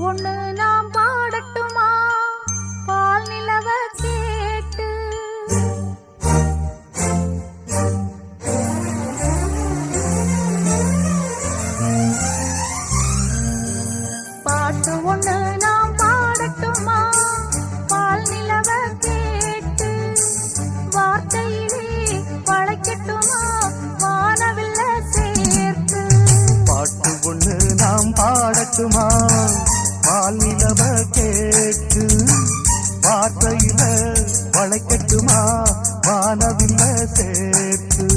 ஒண்ணு நாம் பாடட்டுமா பால் நிலவ கேட்டு. பாட்டு ஒண்ணு நாம் பாடட்டுமா பால் நிலவ கேட்டு. வார்த்தையிலே வளைக்கட்டுமா வானவில்ல சேர்த்து. பாட்டு ஒண்ணு நாம் பாடட்டுமா பால் நிலவ கேட்டு. வார்த்தையில வளைக்கட்டுமா வானவில்ல சேர்த்து.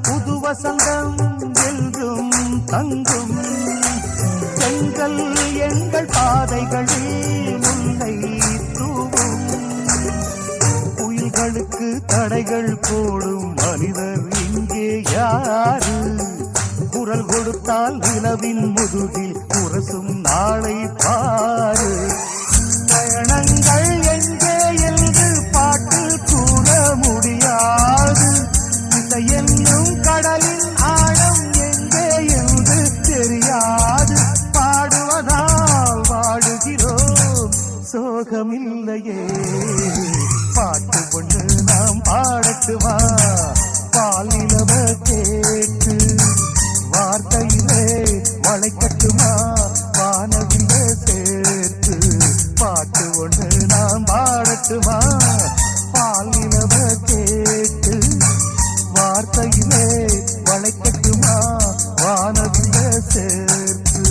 புது வசந்தம் என்றும் தங்கும் செங்கல் எங்கள் பாதைகளில் முல்லை தூவும். புயல்களுக்கு தடைகள் போடும் மனிதர் இங்கே யாரு? குரல் கொடுத்தால் நிலவின் முதுகில் உரசும் நாளை பாரு. பயணங்கள் எங்கே என்று பாட்டு கூற முடியாது. என்னும் கடலின் ஆழம் எங்கே என்று தெரியாது. பாடுவதால் வாடுகிறோம் சோகமில்லையே. பாட்டு ஒன்று நாம் பாடட்டுமா பால் நிலவ கேட்டு. வார்த்தையிலே வளைக்கட்டுமா வானவில்ல சேர்த்து. பாட்டு ஒன்று நாம் பாடட்டுமா பால் நிலவ கேட்டு. வார்த்தையிலே வளைக்கட்டுமா வானவில்ல சேர்த்து.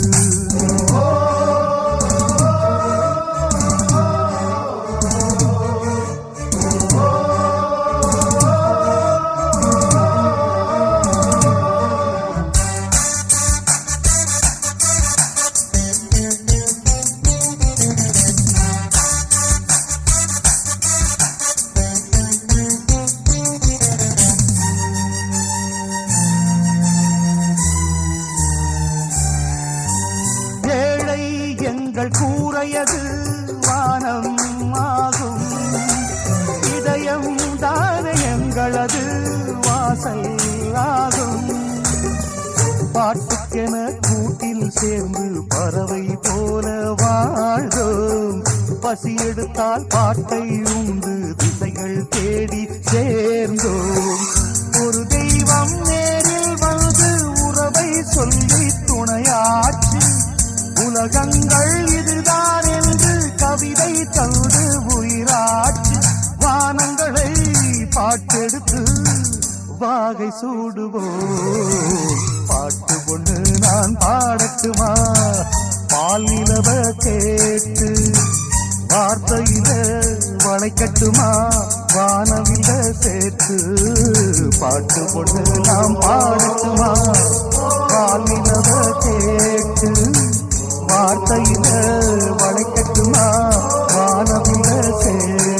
எங்கள் கூரையது வானம் ஆகும். இதயம் தானே எங்களது வாசல் ஆகும். பாட்டுக்கென கூட்டில் சேர்ந்து பறவை போல வாழ்ந்தோம். பசி எடுத்தால் பாட்டை உண்டு திசைகள் தேடி சேர்ந்தோம். ஒரு தெய்வம் நேரில் வந்து உறவை சொல்லி துணையாற்றி. உலகங்கள் இதுதான் என்று கவிதை தந்து உயிராற்றி. வானங்களை பாட்டெடுத்து வாகை சூடுவோம். பாட்டு ஒன்று நான் பாடட்டுமா பால் நிலவ கேட்டு. வார்த்தையில வளைக்கட்டுமா வானவில்ல சேர்த்து. பாட்டு ஒன்று நாம் பாடட்டுமா பால் நிலவ கேட்டு. வார்த்தையில வளைக்கட்டுமா வானவில்ல சேர்த்து.